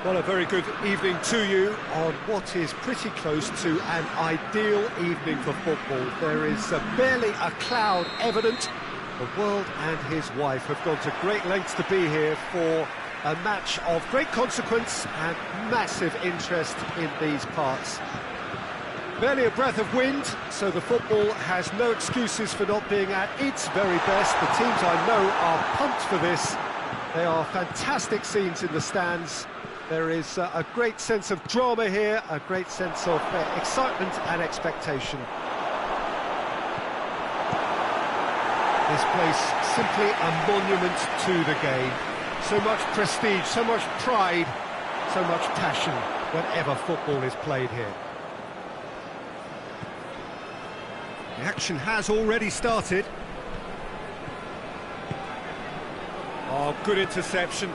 Well, a very good evening to you on what is pretty close to an ideal evening for football. There is barely a cloud evident. The world and his wife have gone to great lengths to be here for a match of great consequence and massive interest in these parts. Barely a breath of wind, so the football has no excuses for not being at its very best. The teams I know are pumped for this. They are fantastic scenes in the stands. There is a great sense of drama here, a great sense of excitement and expectation. This place simply a monument to the game. So much prestige, so much pride, so much passion whenever football is played here. The action has already started. Oh, good interception.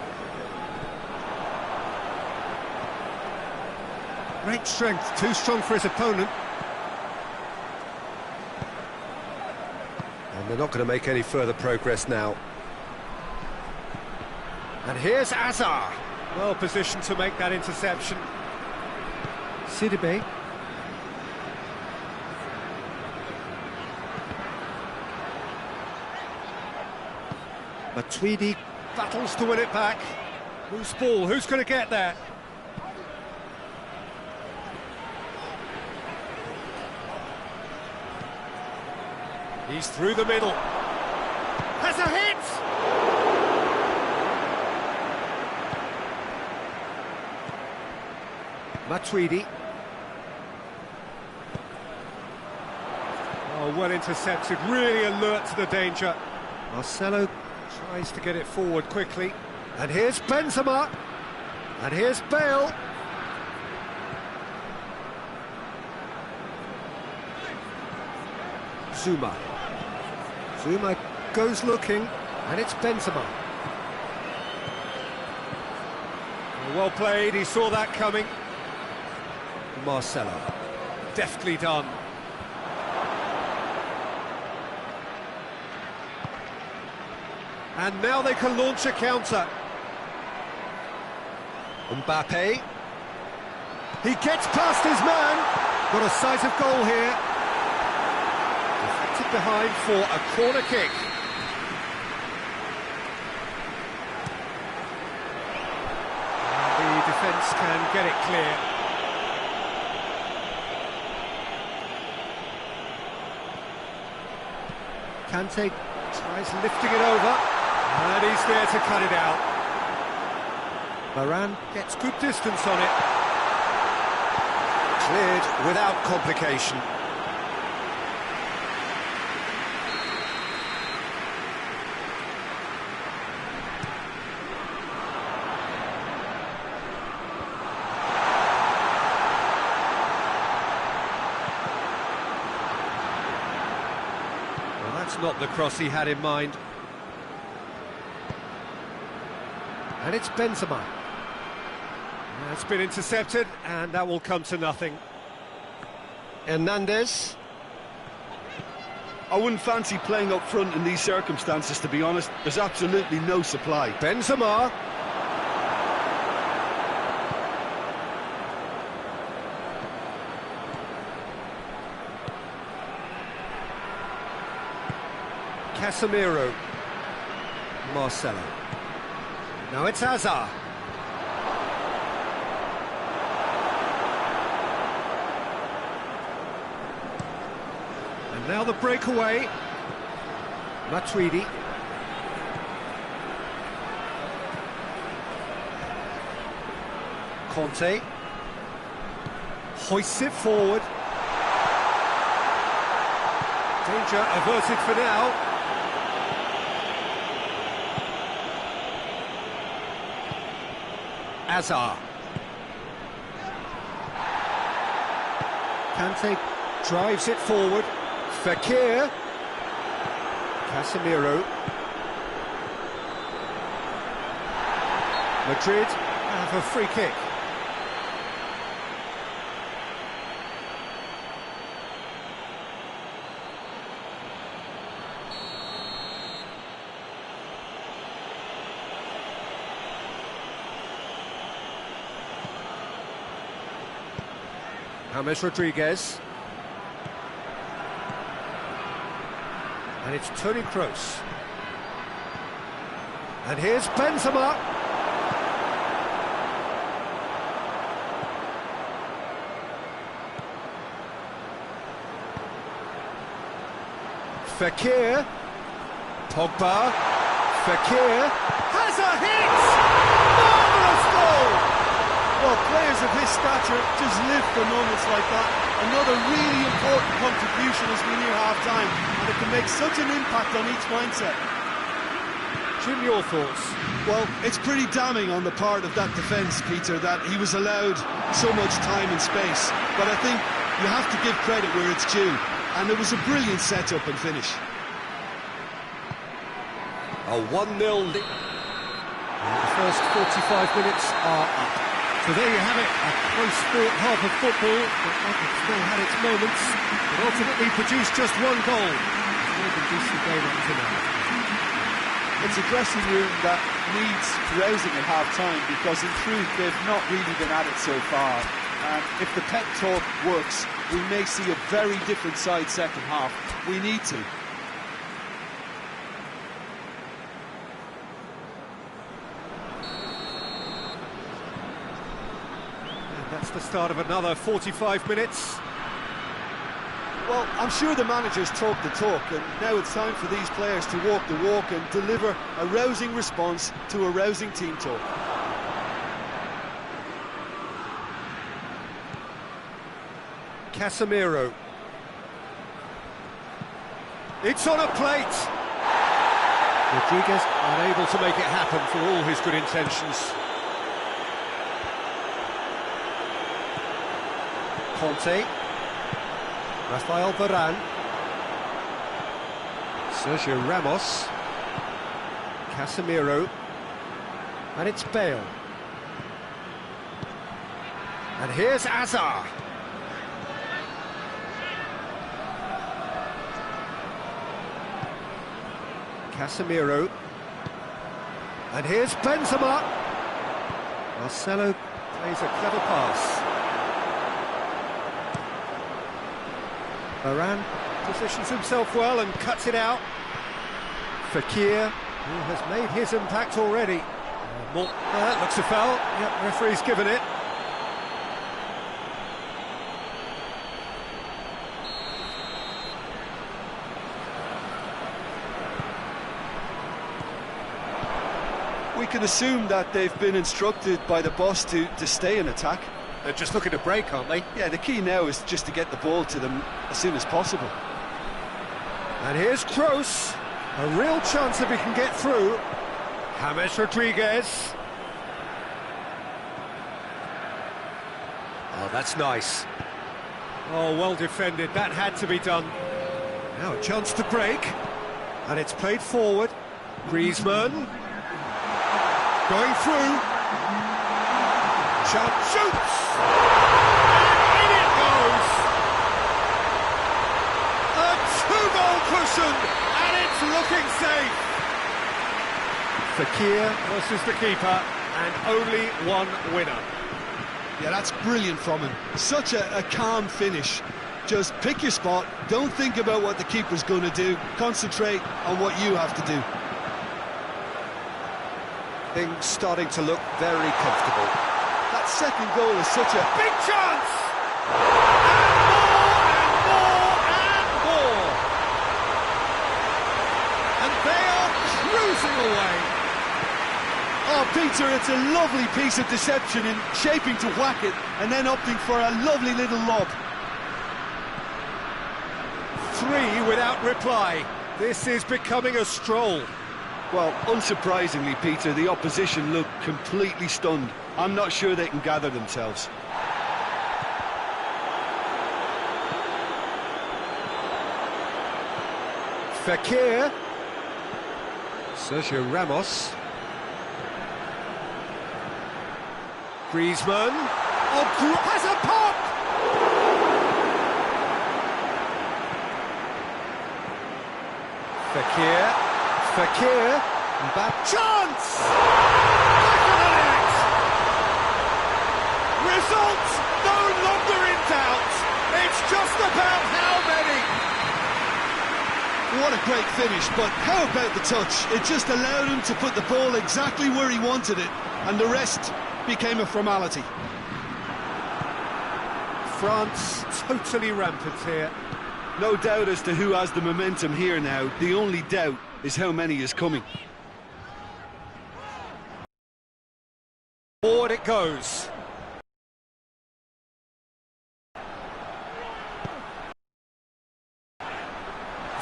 Great strength, too strong for his opponent. And they're not going to make any further progress now. And here's Azar. Well positioned to make that interception. Sidibe. Matuidi battles to win it back. Whose ball? Who's going to get that? He's through the middle. Has a hit! Matuidi. Oh, well intercepted, really alert to the danger. Marcelo tries to get it forward quickly. And here's Benzema. And here's Bale. Zuma. Zuma goes looking, and it's Benzema. Well played, he saw that coming. Marcelo. Deftly done. And now they can launch a counter. Mbappe. He gets past his man. Got a sight of goal here. Deflected behind for a corner kick. And the defence can get it clear. Kante tries lifting it over. And he's there to cut it out. Varane gets good distance on it. Cleared without complication. Well, that's not the cross he had in mind. And it's Benzema. That's been intercepted, and that will come to nothing. Hernandez. I wouldn't fancy playing up front in these circumstances, to be honest. There's absolutely no supply. Benzema. Casemiro. Marcelo. Now it's Azar. And now the breakaway. Matuidi. Conte. Hoists it forward. Danger averted for now. Azar. Kante drives it forward. Fekir. Casemiro. Madrid have a free kick. James Rodriguez. And it's Toni Kroos. And here's Benzema. Fekir. Pogba. Fekir has a hit! Marvellous goal! Well, players of his stature just live for moments like that. Another really important contribution as we near half-time, and it can make such an impact on each mindset. Jim, your thoughts? Well, it's pretty damning on the part of that defence, Peter, that he was allowed so much time and space. But I think you have to give credit where it's due, and it was a brilliant set-up and finish. A 1-0 lead. The first 45 minutes are up. So there you have it, a close-fought half of football that still had its moments, but ultimately produced just one goal. More than decent game up to now. It's a dressing room that needs rousing at half-time, because in truth they've not really been at it so far. And if the pep talk works, we may see a very different side second half. We need to. That's the start of another 45 minutes. Well, I'm sure the managers talk the talk, and now it's time for these players to walk the walk and deliver a rousing response to a rousing team talk. Casemiro. It's on a plate. Rodriguez unable to make it happen for all his good intentions. Conte, Rafael Varane, Sergio Ramos, Casemiro, and it's Bale. And here's Azar. Casemiro, and here's Benzema. Marcelo plays a clever pass. Varane positions himself well and cuts it out. Fekir, who has made his impact already. Looks a foul. Yep, referee's given it. We can assume that they've been instructed by the boss to stay in attack. They're just looking to break, aren't they? Yeah, the key now is just to get the ball to them as soon as possible. And here's Kroos. A real chance if he can get through. James Rodriguez. Oh, that's nice. Oh, well defended. That had to be done. Now a chance to break. And it's played forward. Griezmann. Going through. Chance shoots! And in it goes! A two-goal cushion, and it's looking safe! Fekir versus the keeper, and only one winner. Yeah, that's brilliant from him. Such a calm finish. Just pick your spot, don't think about what the keeper's going to do, concentrate on what you have to do. Things starting to look very comfortable. That second goal is such a big chance! And more! And they are cruising away. Oh, Peter, it's a lovely piece of deception in shaping to whack it and then opting for a lovely little lob. 3 without reply. This is becoming a stroll. Well, unsurprisingly, Peter, the opposition look completely stunned. I'm not sure they can gather themselves. Fekir. Sergio Ramos. Griezmann. Oh, has a pop! Fekir. Bad chance! Back of the net! Results no longer in doubt! what a great finish, but how about the touch? It just allowed him to put the ball exactly where he wanted it, and the rest became a formality. France totally rampant here. No doubt as to who has the momentum here now. The only doubt is how many is coming. Forward it goes.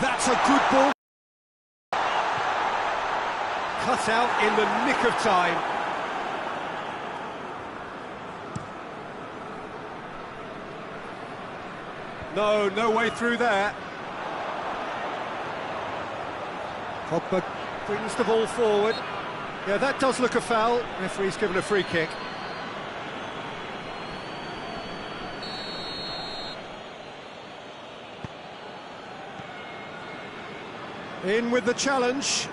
That's a good ball. Cut out in the nick of time. No way through there. Pogba brings the ball forward. Yeah, that does look a foul. Referee's given a free kick. In with the challenge.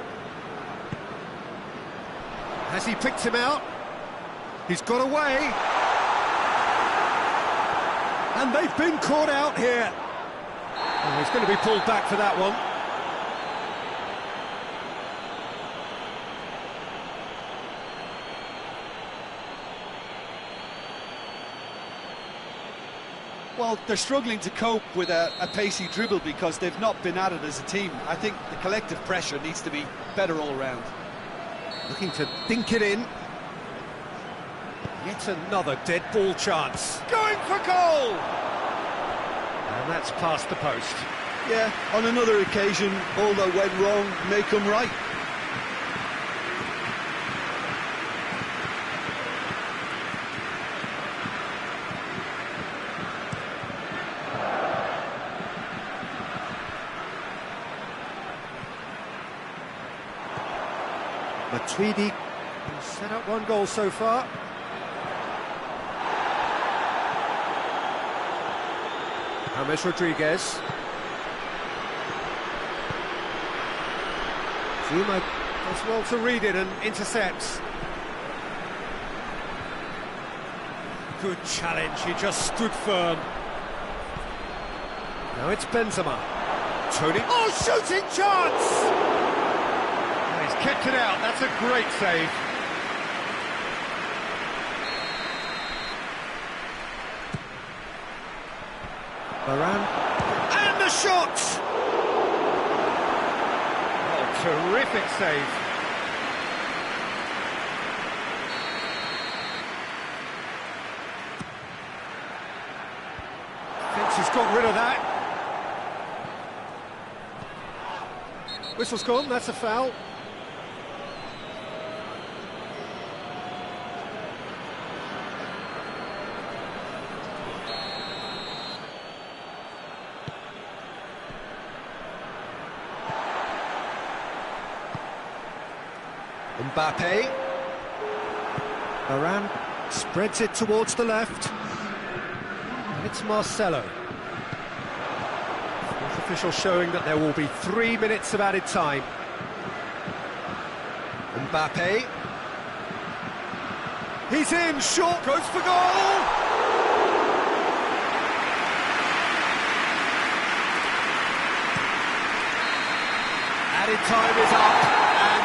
Has he picked him out? He's got away. And they've been caught out here. Oh, he's going to be pulled back for that one. Well, they're struggling to cope with a pacey dribble because they've not been at it as a team. I think the collective pressure needs to be better all round. Looking to dink it in. Yet another dead ball chance. Going for goal! And that's past the post. Yeah, on another occasion, all that went wrong may come right. Matuidi set up one goal so far. James Rodriguez. Zuma does well to read it and intercepts. Good challenge, he just stood firm. Now it's Benzema. Tony. Oh, shooting chance! Oh, he's kept it out, that's a great save. Varane. And the shot! Oh, terrific save. Thinks he's got rid of that. Whistle's gone, that's a foul. Mbappe. Varane spreads it towards the left. And it's Marcelo. Fourth official showing that there will be 3 minutes of added time. Mbappe. He's in, short, goes for goal! Added time is up.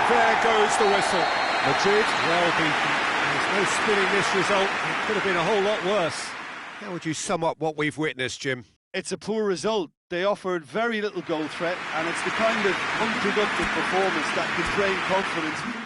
There goes the whistle. Madrid, well beaten. There's no spinning this result. It could have been a whole lot worse. How would you sum up what we've witnessed, Jim? It's a poor result. They offered very little goal threat, and it's the kind of unproductive performance that can drain confidence.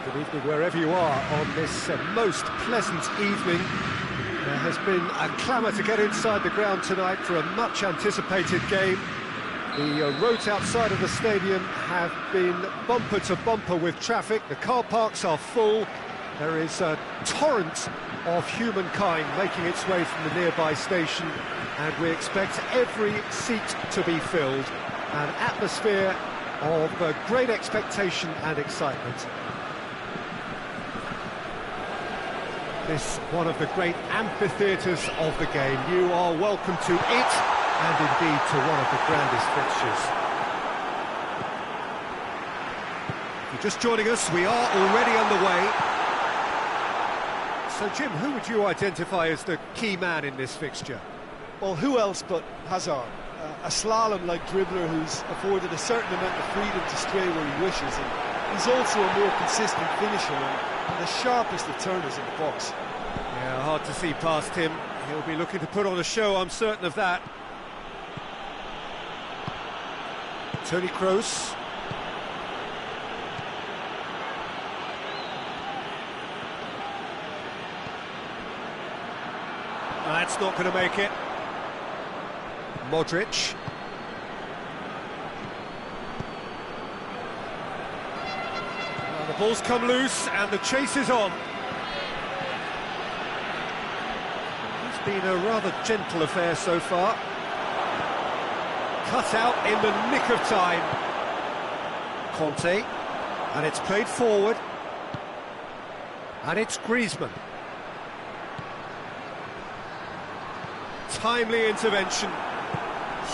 Good evening wherever you are on this most pleasant evening. There has been a clamour to get inside the ground tonight for a much anticipated game. The roads outside of the stadium have been bumper to bumper with traffic. The car parks are full. There is a torrent of humankind making its way from the nearby station, and we expect every seat to be filled. An atmosphere of great expectation and excitement. This one of the great amphitheatres of the game. You are welcome to it, and indeed to one of the grandest fixtures. If you're just joining us, we are already underway. So Jim, who would you identify as the key man in this fixture? Well, who else but Hazard? A slalom-like dribbler who's afforded a certain amount of freedom to stray where he wishes, and he's also a more consistent finisher and the sharpest of turners in the box. Yeah, hard to see past him. He'll be looking to put on a show, I'm certain of that. Toni Kroos. That's not going to make it. Modric. Well, the ball's come loose and the chase is on. It's been a rather gentle affair so far. Cut out in the nick of time. Conte. And it's played forward. And it's Griezmann. Timely intervention.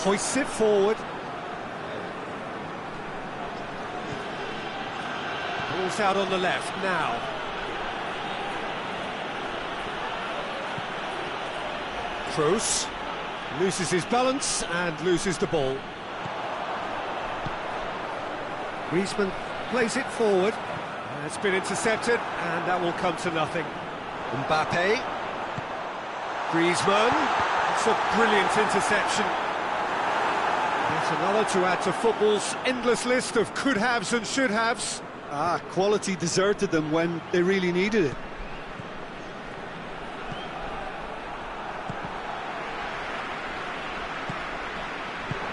Hoists it forward. Ball's out on the left now. Kroos loses his balance and loses the ball. Griezmann plays it forward. It's been intercepted and that will come to nothing. Mbappe. Griezmann. It's a brilliant interception. It's another to add to football's endless list of could-haves and should-haves. Quality deserted them when they really needed it.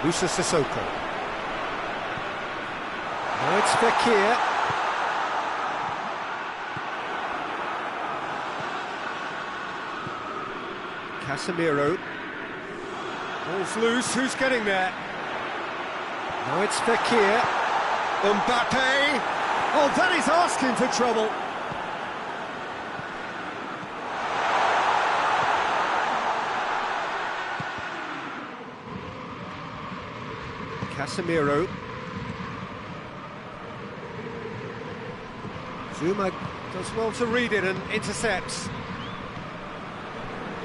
Musa Sissoko. Now it's Fekir. Casemiro. Ball's loose, who's getting there? Now it's Fekir. Mbappe. Oh, that is asking for trouble. Casemiro. Zuma does well to read it and intercepts.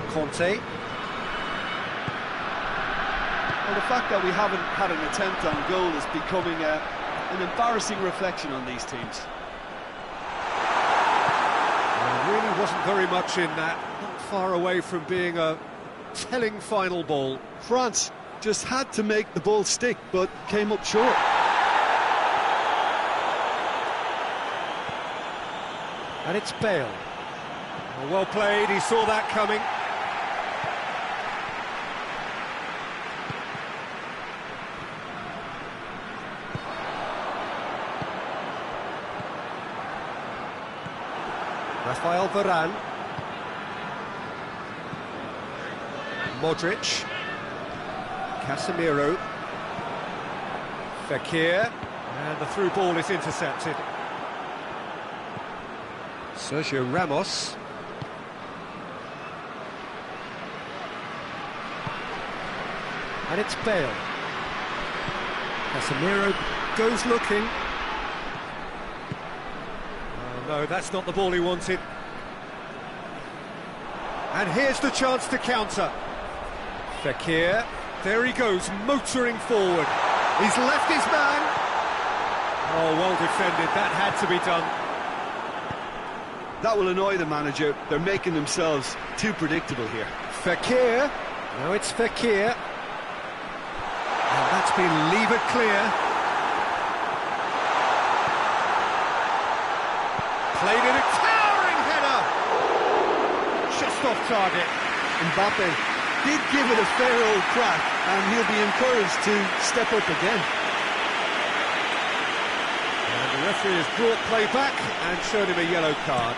Conte. Well, the fact that we haven't had an attempt on goal is becoming an embarrassing reflection on these teams. There really wasn't very much in that, not far away from being a telling final ball. France just had to make the ball stick, but came up short. And it's Bale. Well played, he saw that coming. Rafael Varane. Modric. Casemiro. Fekir. And the through ball is intercepted. Sergio Ramos. And it's Bale. Casemiro goes looking. Oh no, that's not the ball he wanted. And here's the chance to counter. Fekir, there he goes, motoring forward. He's left his man. Oh, well defended, that had to be done. That will annoy the manager. They're making themselves too predictable here. Fekir, now it's Fekir. And that's been levered clear. Played in a towering header! Just off target. Mbappe did give it a fair old crack, and he'll be encouraged to step up again. And the referee has brought play back and showed him a yellow card.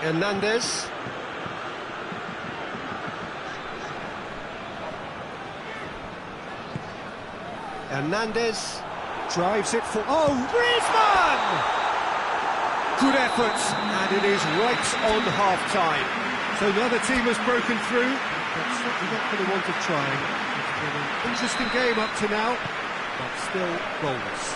Hernandez. Hernandez drives it for... Oh, Griezmann! Good effort, and it is right on half-time. So neither team has broken through, but certainly not for the want of trying. It's been an interesting game up to now, but still goalless.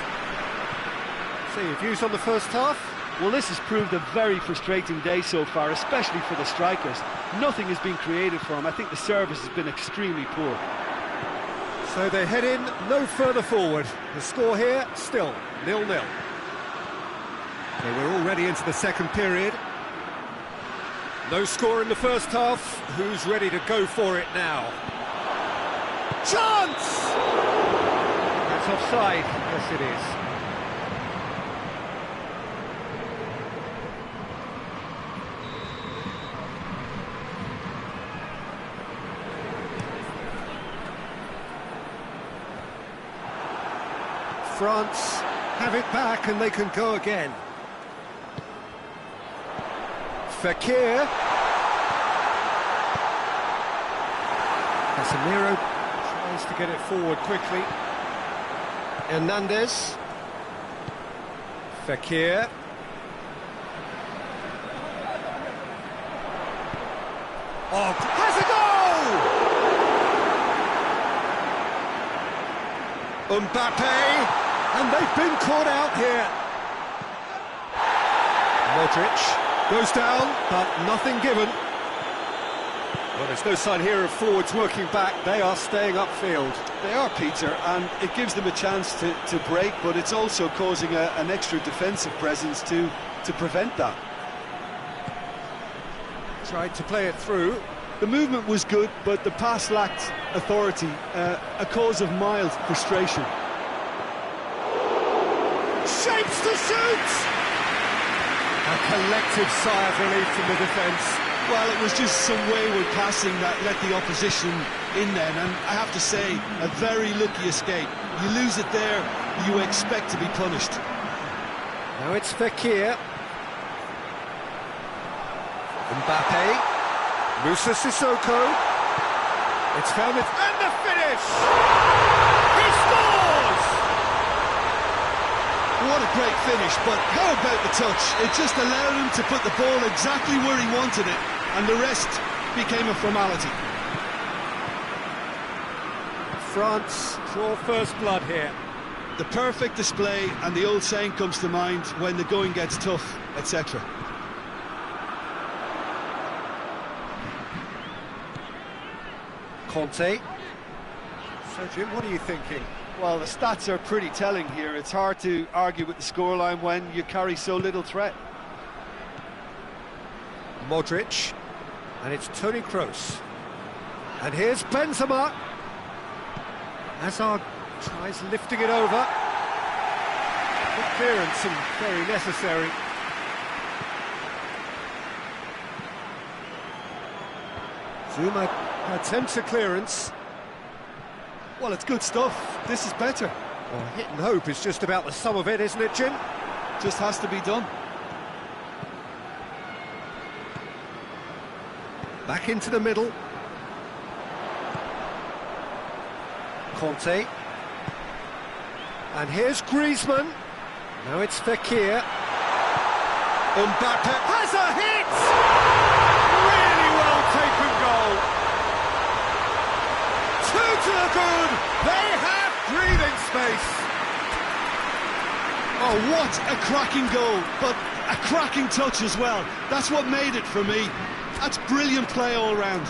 So your views on the first half? Well, this has proved a very frustrating day so far, especially for the strikers. Nothing has been created for them. I think the service has been extremely poor. So they head in no further forward. The score here, still 0-0. So we're already into the second period. No score in the first half. Who's ready to go for it now? Chance! That's offside. Yes, it is. France have it back and they can go again. Fekir. Casemiro tries to get it forward quickly. Hernandez. Fekir. Oh, has a goal! Mbappe. And they've been caught out here. Modric goes down, but nothing given. Well, there's no sign here of forwards working back. They are staying upfield. They are, Peter, and it gives them a chance to break, but it's also causing an extra defensive presence to prevent that. Tried to play it through. The movement was good, but the pass lacked authority, a cause of mild frustration. Shapes to shoot! A collective sigh of relief from the defence. Well, it was just some wayward passing that let the opposition in then, and I have to say, a very lucky escape. You lose it there, you expect to be punished. Now it's Fekir. Mbappe. Moussa Sissoko. It's found it, and the finish! He scores! What a great finish, but how about the touch? It just allowed him to put the ball exactly where he wanted it, and the rest became a formality. France draw first blood here. The perfect display, and the old saying comes to mind, when the going gets tough, etc. Conte. So Jim, what are you thinking? Well, the stats are pretty telling here. It's hard to argue with the scoreline when you carry so little threat. Modric. And it's Toni Kroos. And here's Benzema. Hazard tries lifting it over. Good clearance and very necessary. Zuma attempts a clearance. Well, it's good stuff. This is better. Well, hit and hope is just about the sum of it, isn't it, Jim? Just has to be done. Back into the middle. Conte. And here's Griezmann. Now it's Fekir. Mbappe has a hit! Really well taken goal. Two to the good. They have breathing space. Oh, what a cracking goal, but a cracking touch as well. That's what made it for me. That's brilliant play all round.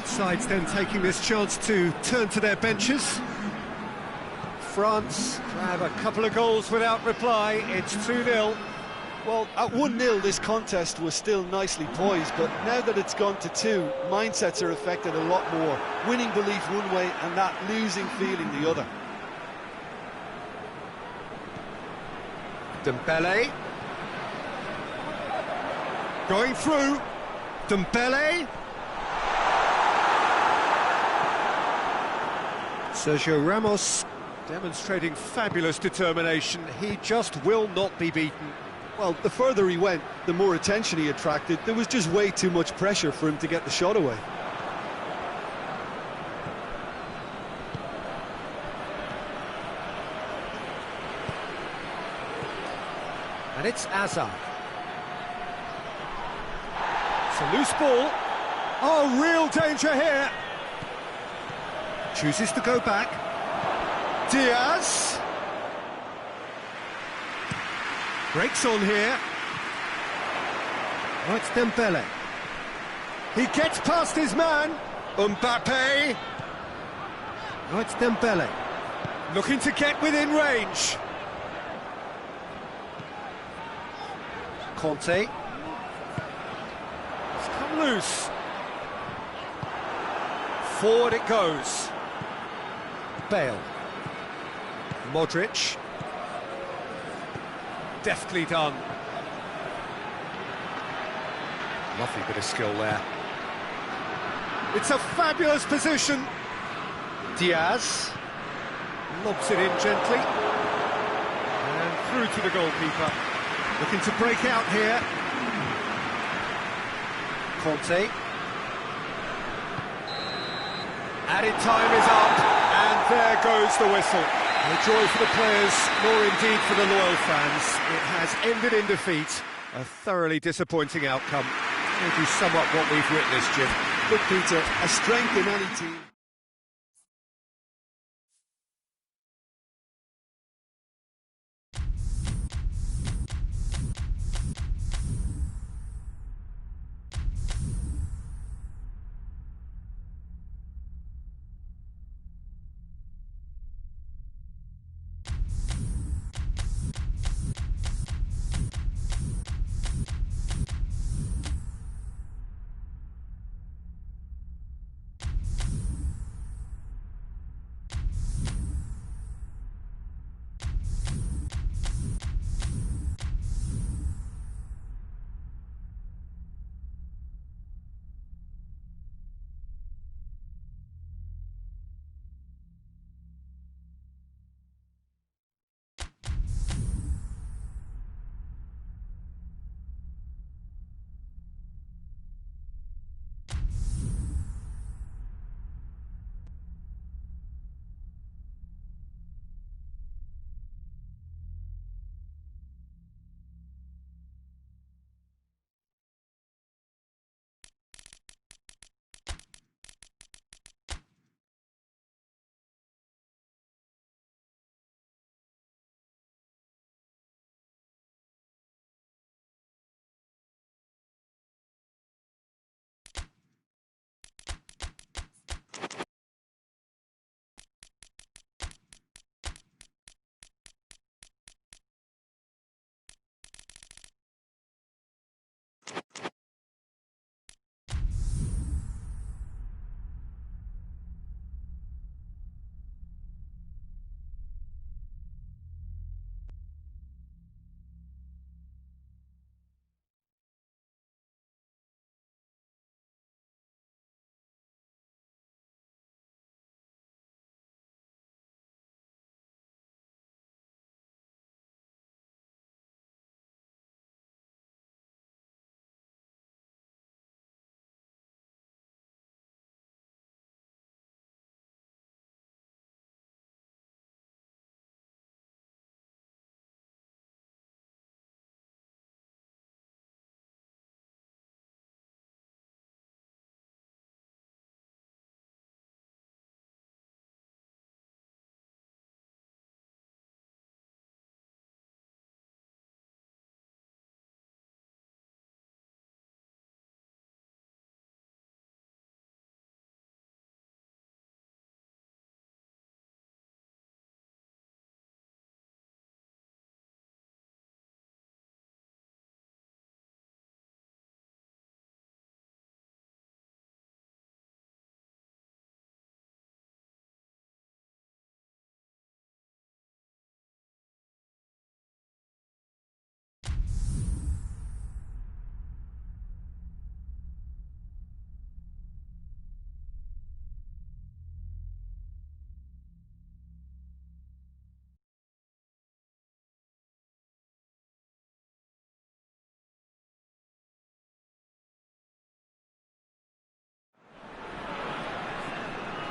Both sides then taking this chance to turn to their benches. France grab a couple of goals without reply. It's 2-0. Well, at 1-0 this contest was still nicely poised, but now that it's gone to 2, mindsets are affected a lot more. Winning belief one way and that losing feeling the other. Dembele. Going through. Dembele. Sergio Ramos demonstrating fabulous determination. He just will not be beaten. Well, the further he went, the more attention he attracted. There was just way too much pressure for him to get the shot away. And it's Hazard. It's a loose ball. Oh, real danger here. Chooses to go back. Diaz. Breaks on here. Oh, it's Dembele. He gets past his man. Mbappe. Oh, it's Dembele. Looking to get within range. Conte. It's come loose. Forward it goes. Bale. Modric. Deftly done. Lovely bit of skill there. It's a fabulous position. Diaz. Lobs it in gently. And through to the goalkeeper. Looking to break out here. Conte. Added time is up, and there goes the whistle. No joy for the players, nor indeed for the loyal fans. It has ended in defeat. A thoroughly disappointing outcome. How do you sum up what we've witnessed, Jim? Look, Peter, a strength in any team.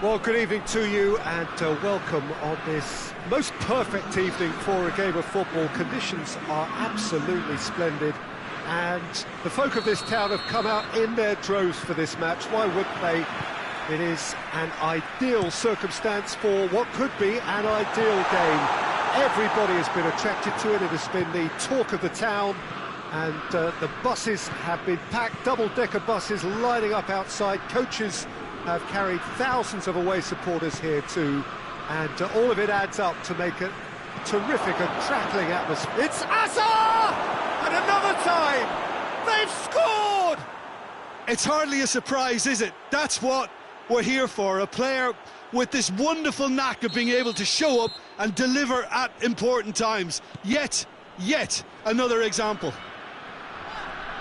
Well, good evening to you and welcome on this most perfect evening for a game of football. Conditions are absolutely splendid and the folk of this town have come out in their droves for this match. Why wouldn't they? It is an ideal circumstance for what could be an ideal game. Everybody has been attracted to it. It has been the talk of the town and the buses have been packed, double-decker buses lining up outside. Coaches have carried thousands of away supporters here too, and all of it adds up to make a terrific and crackling atmosphere. It's Hazard! And another time! They've scored! It's hardly a surprise, is it? That's what we're here for, a player with this wonderful knack of being able to show up and deliver at important times. Yet another example.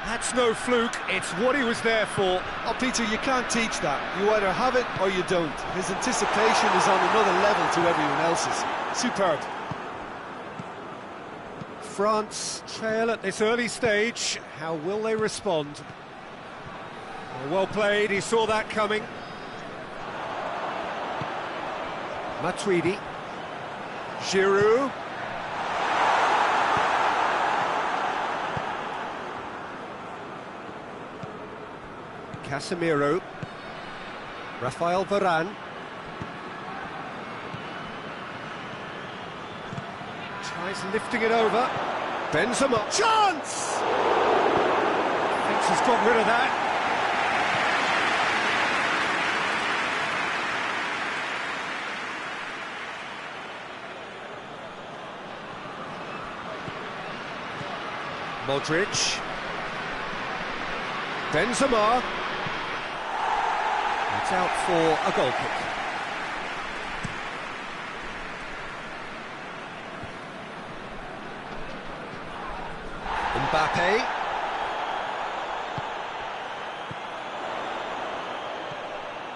That's no fluke, it's what he was there for. Oh, Peter, you can't teach that. You either have it or you don't. His anticipation is on another level to everyone else's. Superb. France trail at this early stage. How will they respond? Well played, he saw that coming. Matuidi. Giroud. Casemiro, Rafael Varane, tries lifting it over, Benzema, chance! Thinks he's got rid of that. Modric, Benzema. It's out for a goal kick. Mbappe.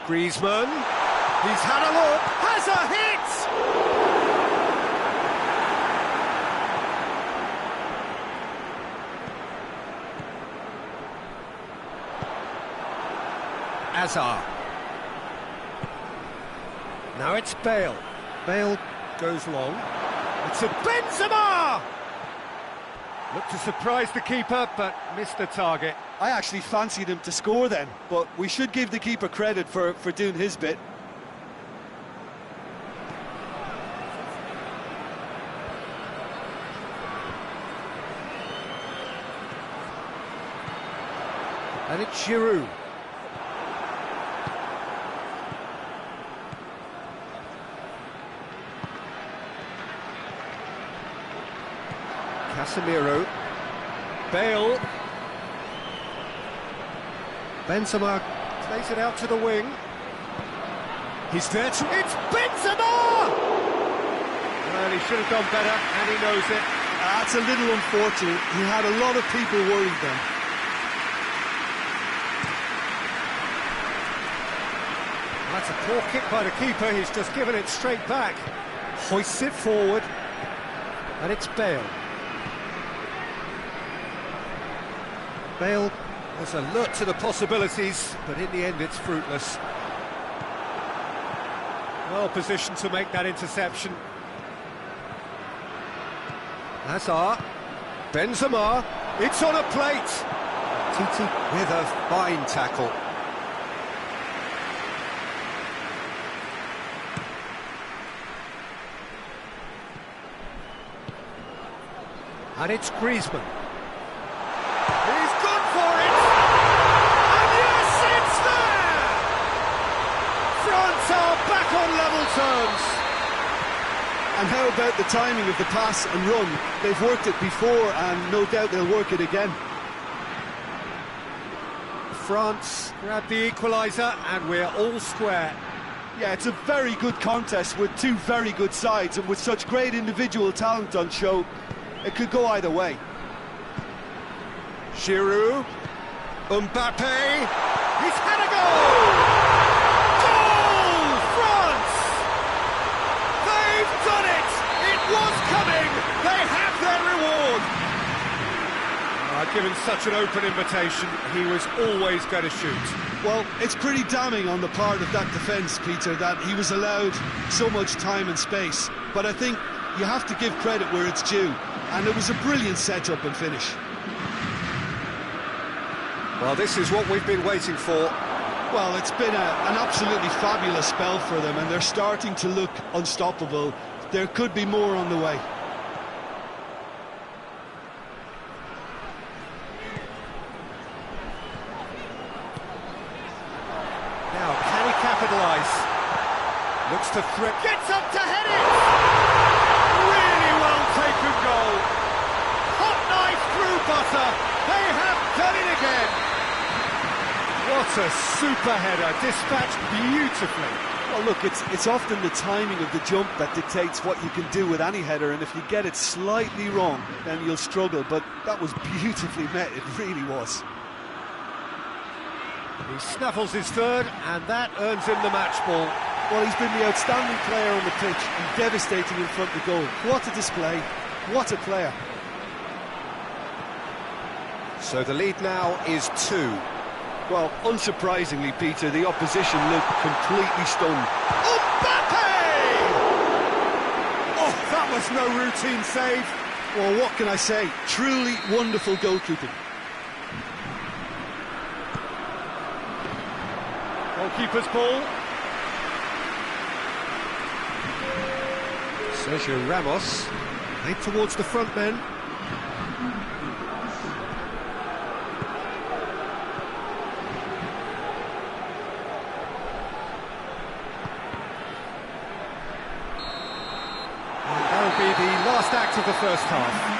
Griezmann. He's had a look. Has a hit! Hazard. Now it's Bale. Bale goes long. It's a Benzema! Looked to surprise the keeper, but missed the target. I actually fancied him to score then, but we should give the keeper credit for doing his bit. And it's Giroud. Casemiro, Bale, Benzema plays it out to the wing. He's there to... It's Benzema! Well, he should have done better, and he knows it. That's a little unfortunate. He had a lot of people worried then. That's a poor kick by the keeper. He's just given it straight back. Hoists it forward, and it's Bale. Bale was alert to the possibilities, but in the end it's fruitless. Well positioned to make that interception. Hazard, Benzema, it's on a plate. Titi with a fine tackle. And it's Griezmann. He's gone for it! And yes, it's there! France are back on level terms. And how about the timing of the pass and run? They've worked it before and no doubt they'll work it again. France grab the equaliser and we're all square. Yeah, it's a very good contest with two very good sides, and with such great individual talent on show, it could go either way. Giroud, Mbappe, he's had a goal! Goal! France! They've done it! It was coming! They have their reward! I given such an open invitation, he was always going to shoot. Well, it's pretty damning on the part of that defence, Peter, that he was allowed so much time and space. But I think you have to give credit where it's due, and it was a brilliant set-up and finish. Well, this is what we've been waiting for. Well, it's been an absolutely fabulous spell for them, and they're starting to look unstoppable. There could be more on the way. Now, can he capitalise? Looks to threat. Gets up to head it! Really well taken goal. Hot knife through butter. They have done it again. What a super header, dispatched beautifully. Well, look, it's often the timing of the jump that dictates what you can do with any header, and if you get it slightly wrong, then you'll struggle. But that was beautifully met, it really was. He snaffles his third, and that earns him the match ball. Well, he's been the outstanding player on the pitch and devastating in front of the goal. What a display, what a player. So the lead now is 2. Well, unsurprisingly, Peter, the opposition looked completely stunned. Mbappe! Oh, that was no routine save. Well, what can I say? Truly wonderful goalkeeping. Goalkeeper's ball. Sergio Ramos, made towards the front men. And that'll be the last act of the first half.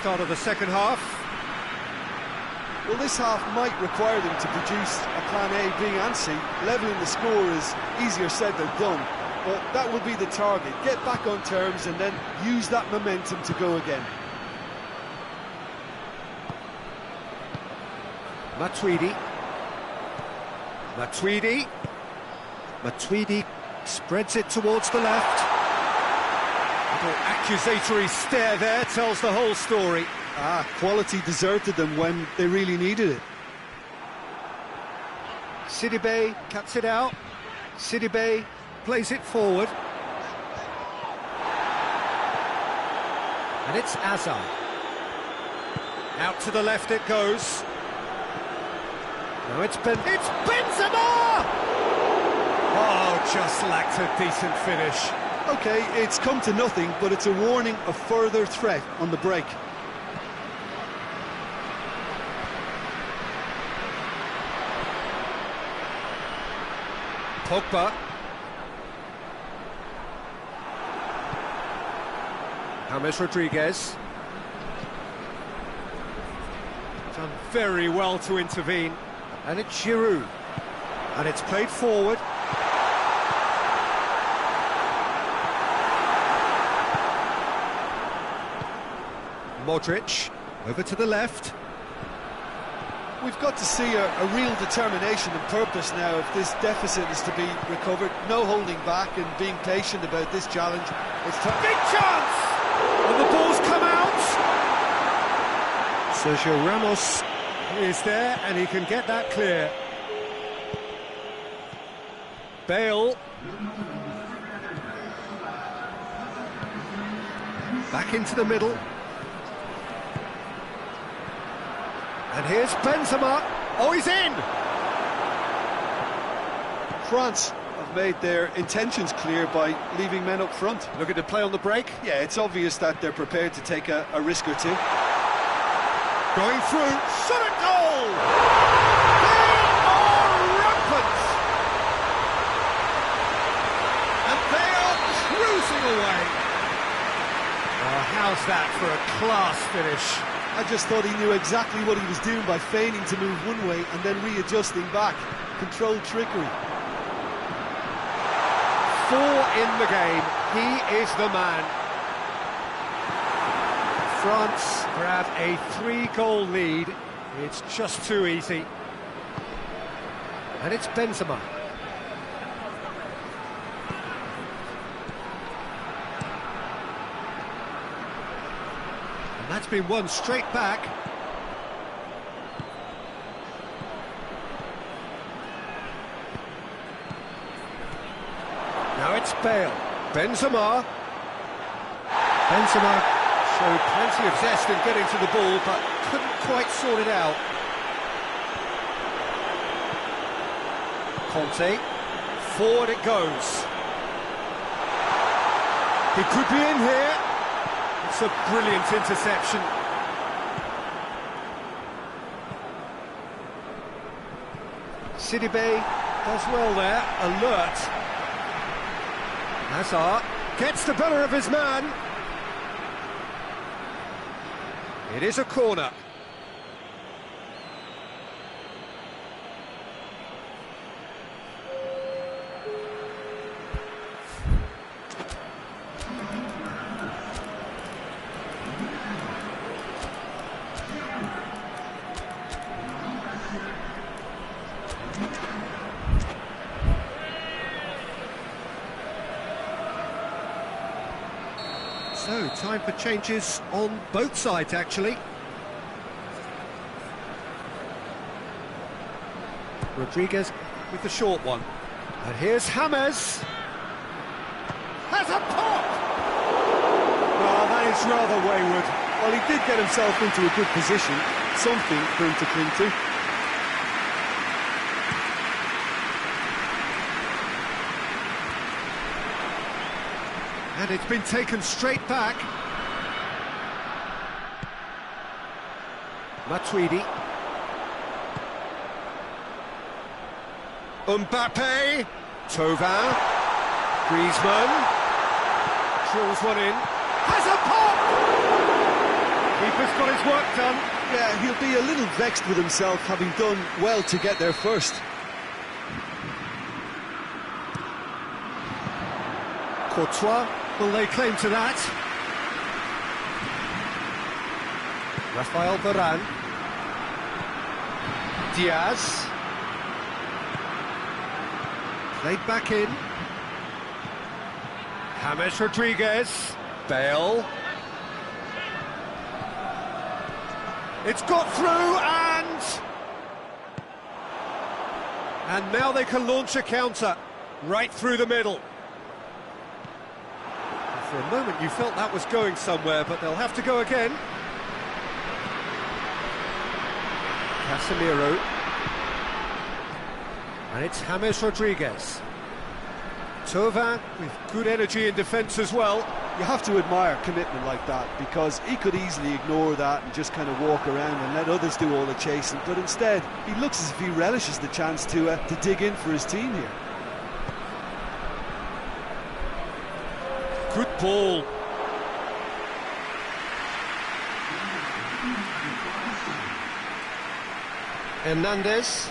Start of the second half. Well, this half might require them to produce a plan A, B and C. Levelling the score is easier said than done, but that will be the target. Get back on terms and then use that momentum to go again. Matuidi. Matuidi spreads it towards the left. Little accusatory stare there tells the whole story. Quality deserted them when they really needed it. Sidibe cuts it out. Sidibe plays it forward. And it's Azar. Out to the left it goes. Now it's Benzema! Oh, just lacked a decent finish. OK, it's come to nothing, but it's a warning of further threat on the break. Pogba. James Rodriguez. Done very well to intervene. And it's Giroud. And it's played forward. Modric, over to the left. We've got to see a real determination and purpose now if this deficit is to be recovered. No holding back and being patient about this challenge. It's big chance! And the ball's come out! Sergio Ramos is there and he can get that clear. Bale. Back into the middle. And here's Benzema. Oh, he's in! France have made their intentions clear by leaving men up front. Looking to play on the break. Yeah, it's obvious that they're prepared to take a risk or two. Going through, shot at goal! They are rampant! And they are cruising away. Oh, how's that for a class finish? I just thought he knew exactly what he was doing by feigning to move one way and then readjusting back. Controlled trickery. 4 in the game. He is the man. France grab a 3-goal lead. It's just too easy. And it's Benzema. And that's been won straight back. Now it's Bale. Benzema. Benzema showed plenty of zest in getting to the ball, but couldn't quite sort it out. Conte. Forward it goes. He could be in here. It's a brilliant interception. Sidibe does well there. Alert. Hazard gets the better of his man. It is a corner. So, time for changes on both sides, actually. Rodriguez with the short one. And here's James. Has a pop! Well, that is rather wayward. Well, he did get himself into a good position. Something for him to cling to. And it's been taken straight back. Matuidi. Mbappe. Thauvin. Griezmann. Drills one in. Has a pop! Keeper's got his work done. Yeah, he'll be a little vexed with himself, having done well to get there first. Courtois will lay claim to that. Rafael Varane. Diaz. Played back in. James Rodriguez. Bale. It's got through and now they can launch a counter right through the middle. For a moment you felt that was going somewhere, but they'll have to go again. Casemiro. And it's James Rodriguez. Thauvin with good energy in defence as well. You have to admire commitment like that, because he could easily ignore that and just kind of walk around and let others do all the chasing, but instead he looks as if he relishes the chance to dig in for his team here. Good ball. Hernandez.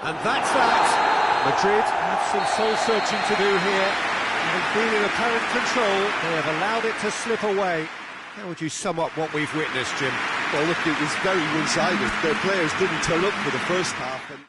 And that's that. Madrid have some soul-searching to do here. Having been in apparent control, they have allowed it to slip away. How would you sum up what we've witnessed, Jim? Well, look, it was very one-sided. Their players didn't turn up for the first half. And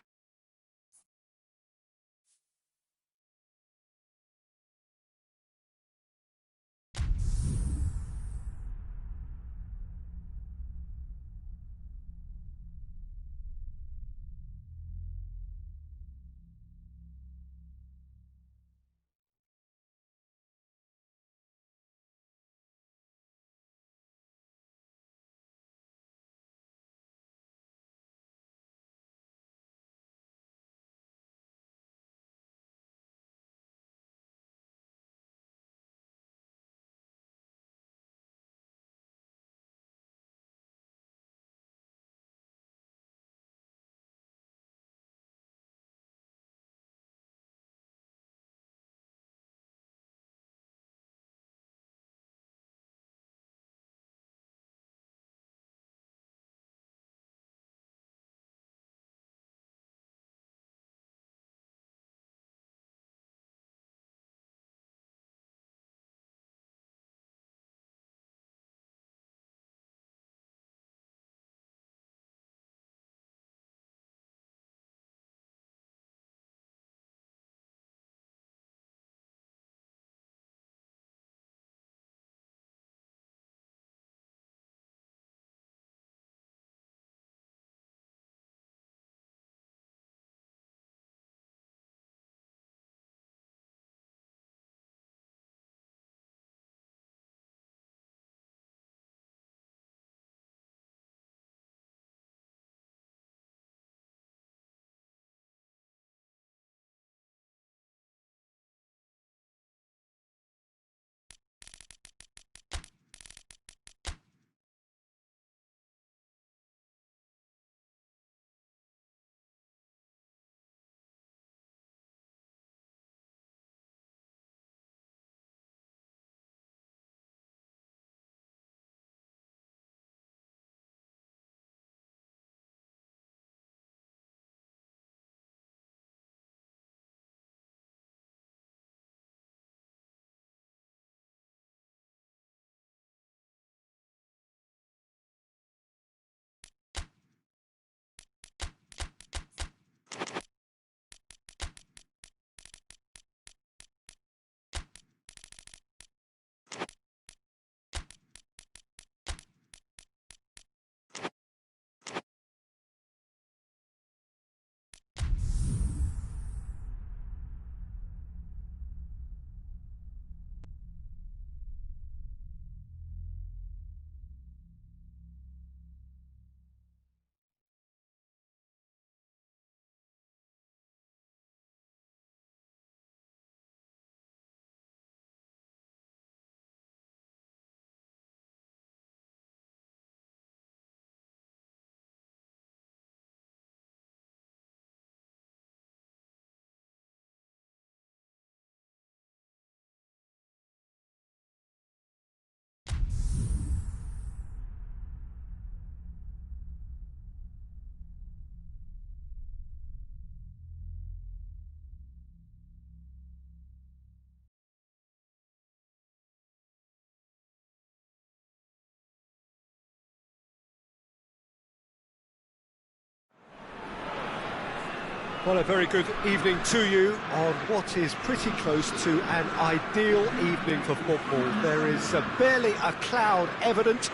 Well, a very good evening to you on what is pretty close to an ideal evening for football. There is barely a cloud evident.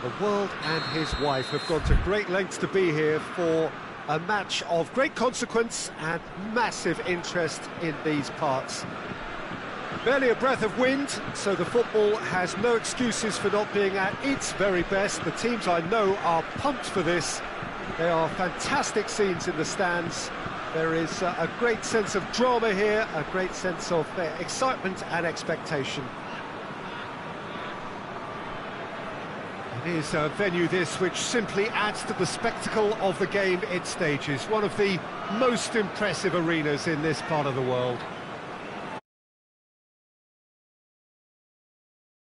The world and his wife have gone to great lengths to be here for a match of great consequence and massive interest in these parts. Barely a breath of wind, so the football has no excuses for not being at its very best. The teams I know are pumped for this. There are fantastic scenes in the stands. There is a great sense of drama here, a great sense of excitement and expectation. It is a venue this which simply adds to the spectacle of the game it stages. One of the most impressive arenas in this part of the world.